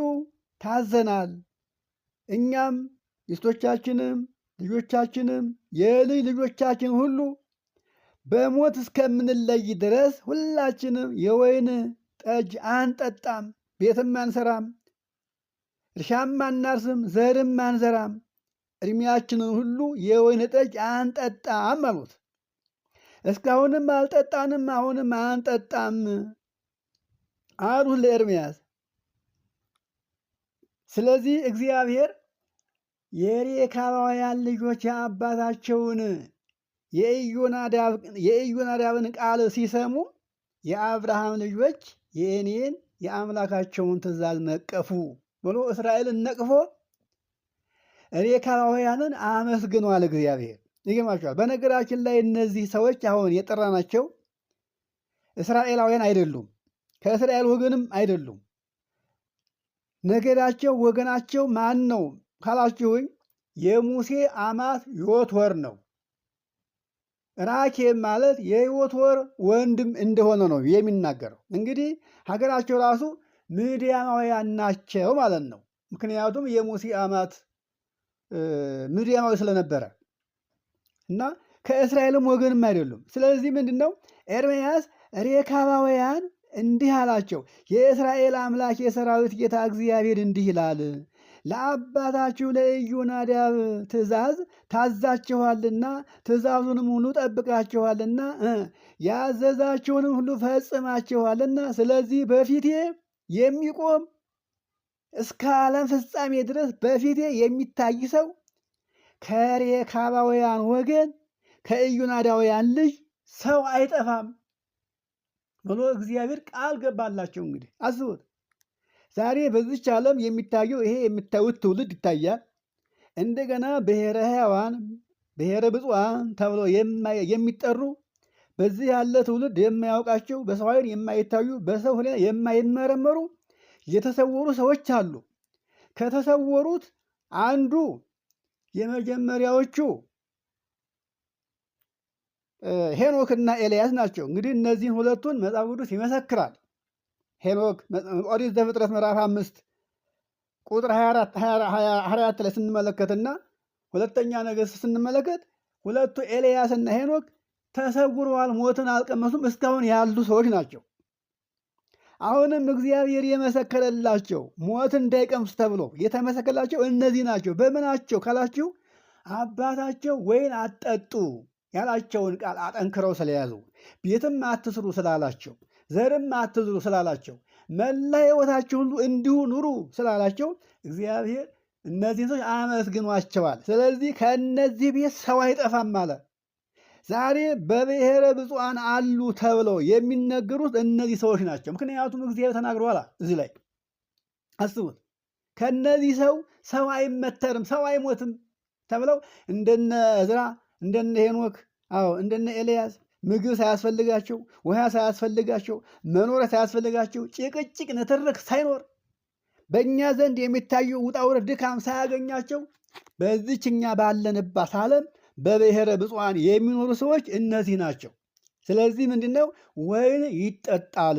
ታዘናል። እኛም ሚስቶቻችንም ልጆቻችንም የልጅ ልጆቻችን ሁሉ በሞት እስከምንለይ ድረስ ሁላችንም የወይን ጠጅ አንጠጣም፣ ቤትም አንሰራም፣ እርሻም አናርስም፣ ዘርም አንዘራም፣ ዕድሜያችንን ሁሉ የወይን ጠጅ አንጠጣም አሉት። እስካሁንም አልጠጣንም፣ አሁንም አንጠጣም አሉት ለኤርምያስ። ስለዚህ እግዚአብሔር የሬካባውያን ልጆች የአባታቸውን የኢዮናዳብን ቃል ሲሰሙ የአብርሃም ልጆች የእኔን የአምላካቸውን ትእዛዝ ነቀፉ ብሎ እስራኤልን ነቅፎ ሬካባውያንን አመስግኗል እግዚአብሔር። ይገርማቸዋል። በነገራችን ላይ እነዚህ ሰዎች አሁን የጠራናቸው እስራኤላውያን አይደሉም፣ ከእስራኤል ወገንም አይደሉም። ነገዳቸው ወገናቸው ማን ነው ካላችሁኝ የሙሴ አማት ዮቶር ነው። ራኬብ ማለት የዮቶር ወንድም እንደሆነ ነው የሚናገረው። እንግዲህ ሀገራቸው ራሱ ምድያማውያን ናቸው ማለት ነው። ምክንያቱም የሙሴ አማት ምድያማዊ ስለነበረ እና ከእስራኤልም ወገንም አይደሉም። ስለዚህ ምንድን ነው ኤርምያስ ሬካባውያን እንዲህ አላቸው፣ የእስራኤል አምላክ የሰራዊት ጌታ እግዚአብሔር እንዲህ ይላል፣ ለአባታችሁ ለኢዮናዳብ ትእዛዝ ታዛችኋልና ትእዛዙንም ሁሉ ጠብቃችኋልና ያዘዛችሁንም ሁሉ ፈጽማችኋልና ስለዚህ በፊቴ የሚቆም እስከ ዓለም ፍጻሜ ድረስ በፊቴ የሚታይ ሰው ከሬካባውያን ወገን ከኢዮናዳውያን ልጅ ሰው አይጠፋም ብሎ እግዚአብሔር ቃል ገባላቸው። እንግዲህ አስቡት፣ ዛሬ በዚች ዓለም የሚታየው ይሄ የምታዩት ትውልድ ይታያል። እንደገና ብሔረ ሕያዋን ብሔረ ብፁዓን ተብሎ የሚጠሩ በዚህ ያለ ትውልድ የማያውቃቸው በሰው ዓይን የማይታዩ በሰው ሕሊና የማይመረመሩ የተሰወሩ ሰዎች አሉ። ከተሰወሩት አንዱ የመጀመሪያዎቹ ሄኖክና ኤልያስ ናቸው። እንግዲህ እነዚህን ሁለቱን መጽሐፍ ቅዱስ ይመሰክራል። ሄኖክ ኦሪት ዘፍጥረት ምዕራፍ 5 ቁጥር 24 ላይ ስንመለከትና ሁለተኛ ነገሥት ስንመለከት ሁለቱ ኤልያስና ሄኖክ ተሰውረዋል፣ ሞትን አልቀመሱም፣ እስካሁን ያሉ ሰዎች ናቸው። አሁንም እግዚአብሔር የመሰከረላቸው ሞት እንዳይቀምሱ ተብሎ የተመሰከረላቸው እነዚህ ናቸው። በምናቸው ካላችሁ አባታቸው ወይን አትጠጡ ያላቸውን ቃል አጠንክረው ስለያዙ፣ ቤትም አትስሩ ስላላቸው፣ ዘርም አትዝሩ ስላላቸው፣ መላ ሕይወታችሁ ሁሉ እንዲሁ ኑሩ ስላላቸው እግዚአብሔር እነዚህን ሰዎች አመስግኗቸዋል። ስለዚህ ከእነዚህ ቤት ሰው አይጠፋም አለ። ዛሬ በብሔረ ብፁዓን አሉ ተብለው የሚነገሩት እነዚህ ሰዎች ናቸው። ምክንያቱም እግዚአብሔር ተናግሯል። እዚህ ላይ አስቡት፣ ከነዚህ ሰው አይመተርም፣ ሰው አይሞትም ተብለው እንደነ ዕዝራ እንደነ ሄኖክ እንደነ ኤልያስ ምግብ ሳያስፈልጋቸው፣ ውሃ ሳያስፈልጋቸው፣ መኖሪያ ሳያስፈልጋቸው፣ ጭቅጭቅ ንትርክ ሳይኖር በእኛ ዘንድ የሚታየው ውጣ ውረድ ድካም ሳያገኛቸው በዚች እኛ ባለንባት ዓለም በብሔረ ብፁዓን የሚኖሩ ሰዎች እነዚህ ናቸው። ስለዚህ ምንድን ነው ወይን ይጠጣል።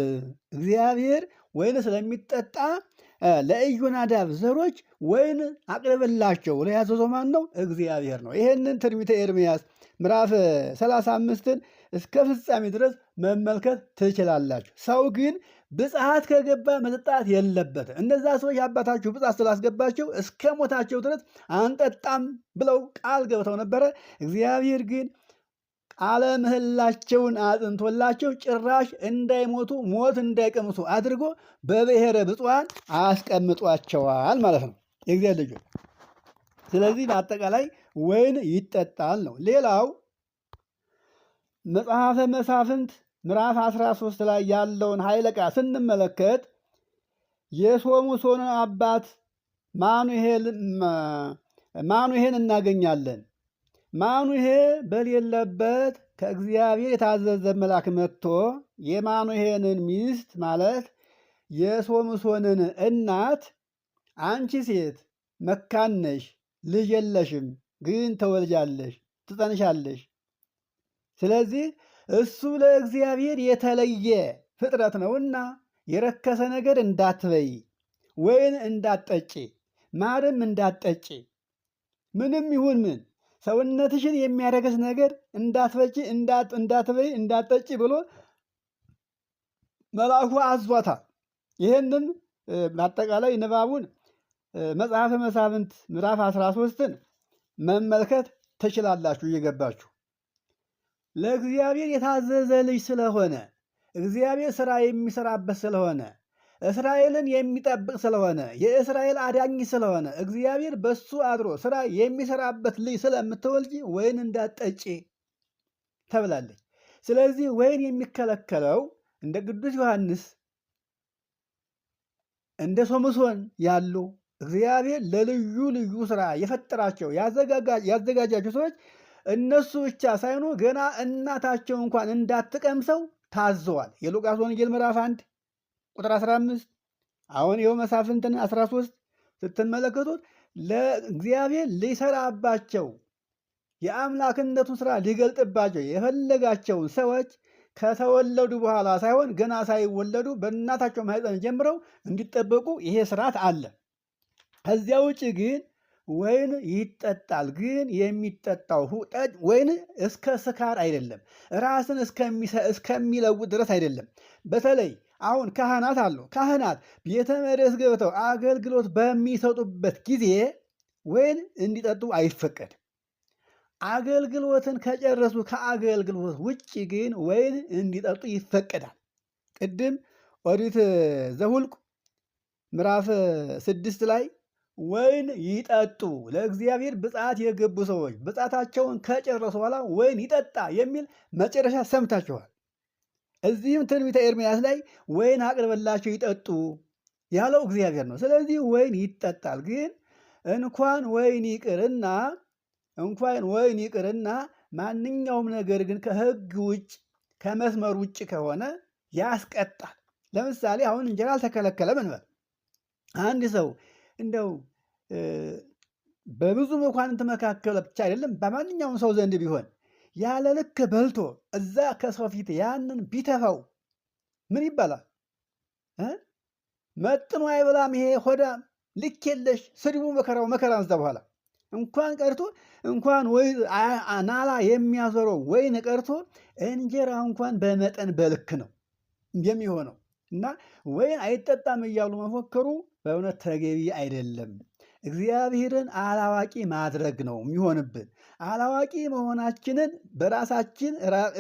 እግዚአብሔር ወይን ስለሚጠጣ ለኢዮናዳብ ዘሮች ወይን አቅርብላቸው ብሎ ያዘዘው ማን ነው? እግዚአብሔር ነው። ይህንን ትንቢተ ኤርምያስ ምዕራፍ 35ን እስከ ፍጻሜ ድረስ መመልከት ትችላላችሁ። ሰው ግን ብፅዓት ከገባ መጠጣት የለበትም። እነዛ ሰዎች አባታችሁ ብፅዓት ስላስገባቸው እስከ ሞታቸው ድረስ አንጠጣም ብለው ቃል ገብተው ነበረ። እግዚአብሔር ግን ቃለ ምህላቸውን አጽንቶላቸው ጭራሽ እንዳይሞቱ ሞት እንዳይቀምሱ አድርጎ በብሔረ ብፁዓን አስቀምጧቸዋል ማለት ነው የእግዚአብሔር ልጆች። ስለዚህ በአጠቃላይ ወይን ይጠጣል ነው። ሌላው መጽሐፈ መሳፍንት ምዕራፍ 13 ላይ ያለውን ኃይለ ቃል ስንመለከት የሶምሶንን አባት ማኑሄን እናገኛለን። ማኑሄ በሌለበት ከእግዚአብሔር የታዘዘ መልአክ መጥቶ የማኑሄንን ሚስት ማለት የሶምሶንን እናት አንቺ ሴት መካን ነሽ፣ ልጅ የለሽም፣ ግን ተወልጃለሽ፣ ትጸንሻለሽ። ስለዚህ እሱ ለእግዚአብሔር የተለየ ፍጥረት ነውና የረከሰ ነገር እንዳትበይ፣ ወይን እንዳትጠጪ፣ ማርም እንዳትጠጪ፣ ምንም ይሁን ምን ሰውነትሽን የሚያረክስ ነገር እንዳትበጪ፣ እንዳትበይ፣ እንዳትጠጪ ብሎ መልአኩ አዟታል። ይህንን በአጠቃላይ ንባቡን መጽሐፈ መሳፍንት ምዕራፍ 13ን መመልከት ትችላላችሁ እየገባችሁ። ለእግዚአብሔር የታዘዘ ልጅ ስለሆነ እግዚአብሔር ሥራ የሚሰራበት ስለሆነ እስራኤልን የሚጠብቅ ስለሆነ የእስራኤል አዳኝ ስለሆነ እግዚአብሔር በሱ አድሮ ሥራ የሚሰራበት ልጅ ስለምትወልጂ ወይን እንዳትጠጪ ተብላለች። ስለዚህ ወይን የሚከለከለው እንደ ቅዱስ ዮሐንስ እንደ ሶምሶን ያሉ እግዚአብሔር ለልዩ ልዩ ሥራ የፈጠራቸው ያዘጋጃቸው ሰዎች እነሱ ብቻ ሳይሆኑ ገና እናታቸው እንኳን እንዳትቀምሰው ታዘዋል። የሉቃስ ወንጌል ምዕራፍ 1 ቁጥር 15 አሁን ይኸው መሳፍንትን 13 ስትመለከቱት ለእግዚአብሔር ሊሰራባቸው የአምላክነቱን ሥራ ሊገልጥባቸው የፈለጋቸውን ሰዎች ከተወለዱ በኋላ ሳይሆን ገና ሳይወለዱ በእናታቸው ማኅፀን ጀምረው እንዲጠበቁ ይሄ ስርዓት አለ። ከዚያ ውጭ ግን ወይን ይጠጣል። ግን የሚጠጣው ወይን እስከ ስካር አይደለም፣ ራስን እስከሚለውጥ ድረስ አይደለም። በተለይ አሁን ካህናት አሉ። ካህናት ቤተ መቅደስ ገብተው አገልግሎት በሚሰጡበት ጊዜ ወይን እንዲጠጡ አይፈቀድም። አገልግሎትን ከጨረሱ ከአገልግሎት ውጭ ግን ወይን እንዲጠጡ ይፈቀዳል። ቅድም ኦሪት ዘኍልቍ ምዕራፍ 6 ላይ ወይን ይጠጡ ለእግዚአብሔር ብፅዓት የገቡ ሰዎች ብፅዓታቸውን ከጨረሱ በኋላ ወይን ይጠጣ የሚል መጨረሻ ሰምታችኋል። እዚህም ትንቢተ ኤርምያስ ላይ ወይን አቅርበላቸው ይጠጡ ያለው እግዚአብሔር ነው። ስለዚህ ወይን ይጠጣል። ግን እንኳን ወይን ይቅርና ማንኛውም ነገር ግን ከሕግ ውጭ ከመስመር ውጭ ከሆነ ያስቀጣል። ለምሳሌ አሁን እንጀራ አልተከለከለም እንበል። አንድ ሰው እንደው በብዙ መኳንንት መካከል ብቻ አይደለም በማንኛውም ሰው ዘንድ ቢሆን ያለ ልክ በልቶ እዛ ከሰው ፊት ያንን ቢተፋው ምን ይባላል? መጥኖ አይበላም ይሄ ሆዳም ልክ የለሽ ስድቡ መከራ እዛ በኋላ እንኳን ቀርቶ እንኳን ወይ ናላ የሚያዞረው ወይን ቀርቶ እንጀራ እንኳን በመጠን በልክ ነው የሚሆነው። እና ወይን አይጠጣም እያሉ መፎከሩ በእውነት ተገቢ አይደለም። እግዚአብሔርን አላዋቂ ማድረግ ነው የሚሆንብን። አላዋቂ መሆናችንን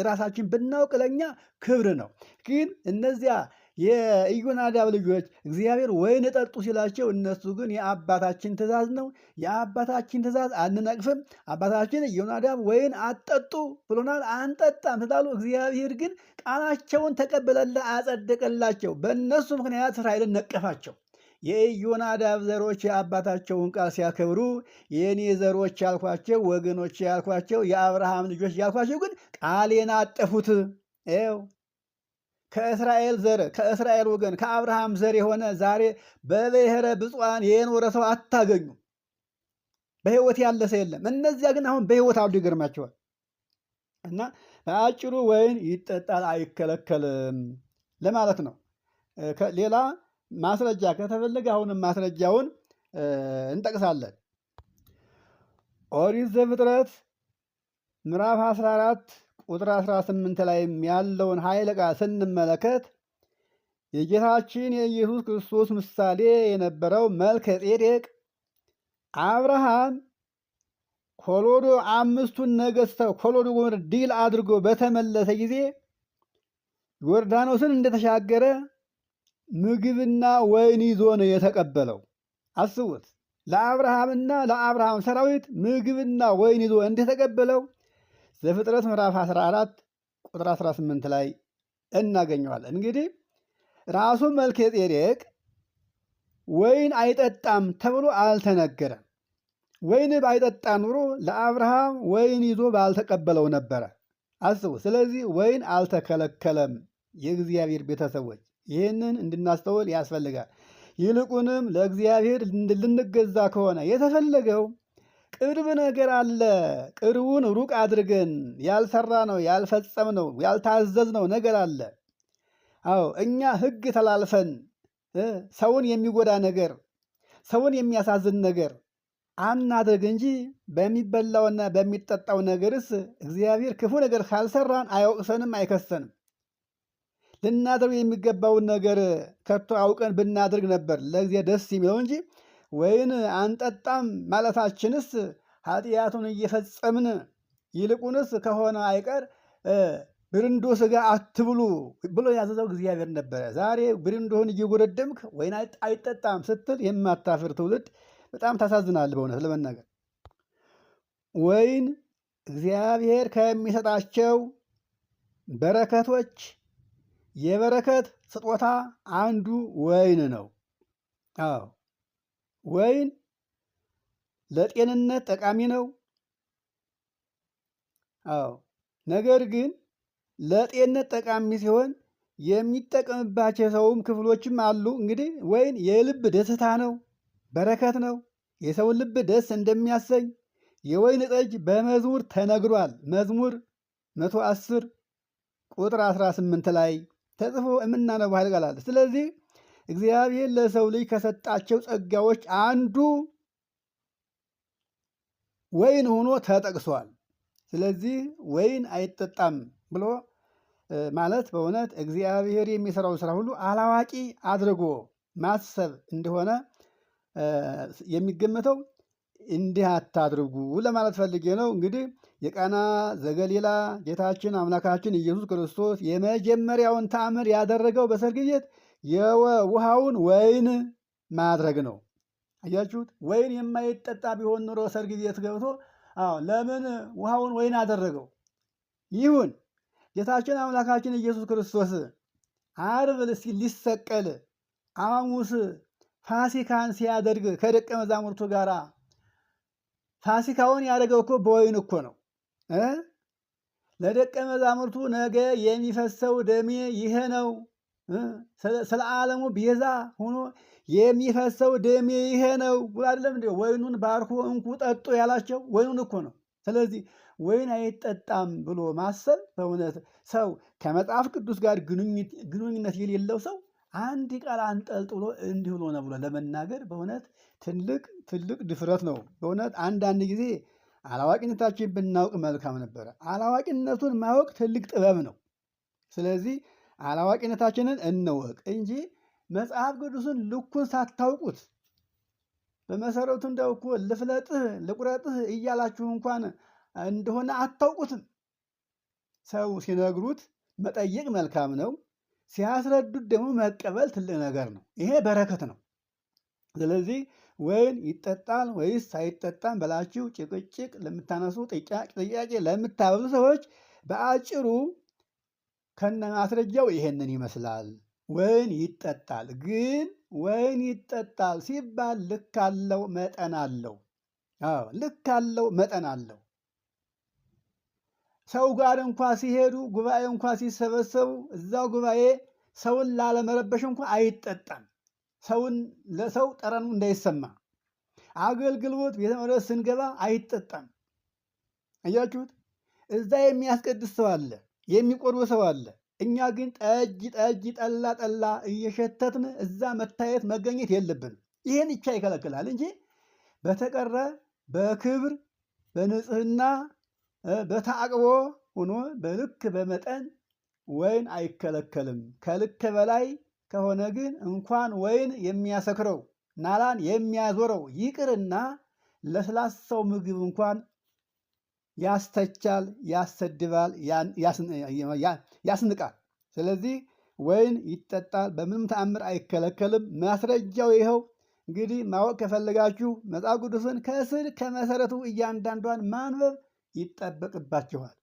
ራሳችን ብናውቅ ለኛ ክብር ነው። ግን እነዚያ የኢዮናዳብ ልጆች እግዚአብሔር ወይን ጠጡ ሲላቸው እነሱ ግን የአባታችን ትእዛዝ ነው፣ የአባታችን ትእዛዝ አንነቅፍም፣ አባታችን ኢዮናዳብ ወይን አጠጡ ብሎናል፣ አንጠጣም ስላሉ እግዚአብሔር ግን ቃላቸውን ተቀበለላ አጸደቀላቸው። በእነሱ ምክንያት እስራኤልን ነቀፋቸው። የኢዮናዳብ ዘሮች የአባታቸውን ቃል ሲያከብሩ የእኔ ዘሮች ያልኳቸው ወገኖች ያልኳቸው የአብርሃም ልጆች ያልኳቸው ግን ቃሌን አጠፉት። ይኸው ከእስራኤል ወገን ከአብርሃም ዘር የሆነ ዛሬ በብሔረ ብፁዓን የኖረ ሰው አታገኙ። በሕይወት ያለ ሰው የለም። እነዚያ ግን አሁን በሕይወት አሉ። ይገርማቸዋል። እና በአጭሩ ወይን ይጠጣል አይከለከልም ለማለት ነው። ሌላ ማስረጃ ከተፈለገ አሁንም ማስረጃውን እንጠቅሳለን። ኦሪት ዘፍጥረት ምዕራፍ 14 ቁጥር 18 ላይ ያለውን ኃይለ ቃል ስንመለከት የጌታችን የኢየሱስ ክርስቶስ ምሳሌ የነበረው መልከ ጼዴቅ አብርሃም አምስቱን ነገሥታት ኮሎዶ ድል አድርጎ በተመለሰ ጊዜ ዮርዳኖስን እንደተሻገረ ምግብና ወይን ይዞ ነው የተቀበለው። አስቡት፣ ለአብርሃምና ለአብርሃም ሰራዊት ምግብና ወይን ይዞ እንደተቀበለው ዘፍጥረት ምዕራፍ 14 ቁጥር 18 ላይ እናገኘዋለን። እንግዲህ ራሱ መልከ ጼዴቅ ወይን አይጠጣም ተብሎ አልተነገረም። ወይን ባይጠጣ ኑሮ ለአብርሃም ወይን ይዞ ባልተቀበለው ነበረ። አስቡ። ስለዚህ ወይን አልተከለከለም። የእግዚአብሔር ቤተሰቦች ይህንን እንድናስተውል ያስፈልጋል። ይልቁንም ለእግዚአብሔር ልንገዛ ከሆነ የተፈለገው ቅርብ ነገር አለ። ቅርቡን ሩቅ አድርገን ያልሰራ ነው ያልፈጸም ነው ያልታዘዝነው ነገር አለ። አዎ እኛ ሕግ ተላልፈን ሰውን የሚጎዳ ነገር ሰውን የሚያሳዝን ነገር አናድርግ እንጂ በሚበላውና በሚጠጣው ነገርስ እግዚአብሔር ክፉ ነገር ካልሰራን አይወቅሰንም፣ አይከሰንም። ልናደርግ የሚገባውን ነገር ከቶ አውቀን ብናደርግ ነበር ለእግዚአብሔር ደስ የሚለው እንጂ ወይን አንጠጣም ማለታችንስ ኃጢአቱን እየፈጸምን ይልቁንስ ከሆነ አይቀር ብርንዶ ስጋ አትብሉ ብሎ ያዘዘው እግዚአብሔር ነበረ። ዛሬ ብርንዶህን እየጎረደምክ ወይን አይጠጣም ስትል የማታፍር ትውልድ በጣም ታሳዝናል። በእውነት ለመናገር ወይን እግዚአብሔር ከሚሰጣቸው በረከቶች የበረከት ስጦታ አንዱ ወይን ነው። አዎ ወይን ለጤንነት ጠቃሚ ነው። አዎ ነገር ግን ለጤንነት ጠቃሚ ሲሆን የሚጠቀምባቸው ሰውም ክፍሎችም አሉ። እንግዲህ ወይን የልብ ደስታ ነው፣ በረከት ነው። የሰውን ልብ ደስ እንደሚያሰኝ የወይን ጠጅ በመዝሙር ተነግሯል። መዝሙር 110 ቁጥር 18 ላይ ተጽፎ የምናነበው ኃይለ ቃል አለ። ስለዚህ እግዚአብሔር ለሰው ልጅ ከሰጣቸው ጸጋዎች አንዱ ወይን ሆኖ ተጠቅሷል። ስለዚህ ወይን አይጠጣም ብሎ ማለት በእውነት እግዚአብሔር የሚሰራው ስራ ሁሉ አላዋቂ አድርጎ ማሰብ እንደሆነ የሚገመተው እንዲህ አታድርጉ ለማለት ፈልጌ ነው። እንግዲህ የቃና ዘገሊላ ጌታችን አምላካችን ኢየሱስ ክርስቶስ የመጀመሪያውን ተአምር ያደረገው በሰርግ ቤት የውሃውን ወይን ማድረግ ነው። አያችሁት? ወይን የማይጠጣ ቢሆን ኑሮ ሰርግ ቤት ገብቶ ለምን ውሃውን ወይን አደረገው? ይሁን ጌታችን አምላካችን ኢየሱስ ክርስቶስ ዓርብ ሊሰቀል ሐሙስ ፋሲካን ሲያደርግ ከደቀ መዛሙርቱ ጋር ፋሲካውን ያደረገው እኮ በወይን እኮ ነው። ለደቀ መዛሙርቱ ነገ የሚፈሰው ደሜ ይሄ ነው፣ ስለ ዓለሙ ቤዛ ሆኖ የሚፈሰው ደሜ ይሄ ነው ብሎ አይደለም እንዴ ወይኑን ባርኮ እንኩ ጠጡ ያላቸው? ወይኑን እኮ ነው። ስለዚህ ወይን አይጠጣም ብሎ ማሰብ በእውነት ሰው ከመጽሐፍ ቅዱስ ጋር ግንኙነት የሌለው ሰው አንድ ቃል አንጠልጥሎ እንዲህ ብሎ ነው ብሎ ለመናገር በእውነት ትልቅ ድፍረት ነው። በእውነት አንዳንድ ጊዜ አላዋቂነታችን ብናውቅ መልካም ነበረ። አላዋቂነቱን ማወቅ ትልቅ ጥበብ ነው። ስለዚህ አላዋቂነታችንን እንወቅ እንጂ መጽሐፍ ቅዱስን ልኩን ሳታውቁት በመሰረቱ እንደው እኮ ልፍለጥህ ልቁረጥህ እያላችሁ እንኳን እንደሆነ አታውቁትም። ሰው ሲነግሩት መጠየቅ መልካም ነው። ሲያስረዱት ደግሞ መቀበል ትልቅ ነገር ነው። ይሄ በረከት ነው። ስለዚህ ወይን ይጠጣል ወይስ አይጠጣም ብላችሁ ጭቅጭቅ ለምታነሱ ጥያቄ ለምታበዙ ሰዎች በአጭሩ ከነ ማስረጃው ይሄንን ይመስላል። ወይን ይጠጣል። ግን ወይን ይጠጣል ሲባል ልክ አለው፣ መጠን አለው። ልክ አለው፣ መጠን አለው። ሰው ጋር እንኳ ሲሄዱ ጉባኤ እንኳ ሲሰበሰቡ እዛው ጉባኤ ሰውን ላለመረበሽ እንኳ አይጠጣም። ለሰው ጠረኑ እንዳይሰማ። አገልግሎት ቤተ መቅደስ ስንገባ አይጠጣም። አያችሁት? እዛ የሚያስቀድስ ሰው አለ፣ የሚቆርብ ሰው አለ። እኛ ግን ጠጅ ጠላ እየሸተትን እዛ መታየት መገኘት የለብንም። ይህን ይቻ ይከለክላል እንጂ በተቀረ በክብር በንጽህና በታቅቦ ሆኖ በልክ በመጠን ወይን አይከለከልም። ከልክ በላይ ከሆነ ግን እንኳን ወይን የሚያሰክረው ናላን የሚያዞረው ይቅርና ለስላሳው ምግብ እንኳን ያስተቻል፣ ያሰድባል፣ ያስንቃል። ስለዚህ ወይን ይጠጣል፣ በምንም ተአምር አይከለከልም። ማስረጃው ይኸው። እንግዲህ ማወቅ ከፈለጋችሁ መጽሐፍ ቅዱስን ከስር ከመሰረቱ እያንዳንዷን ማንበብ ይጠበቅባችኋል።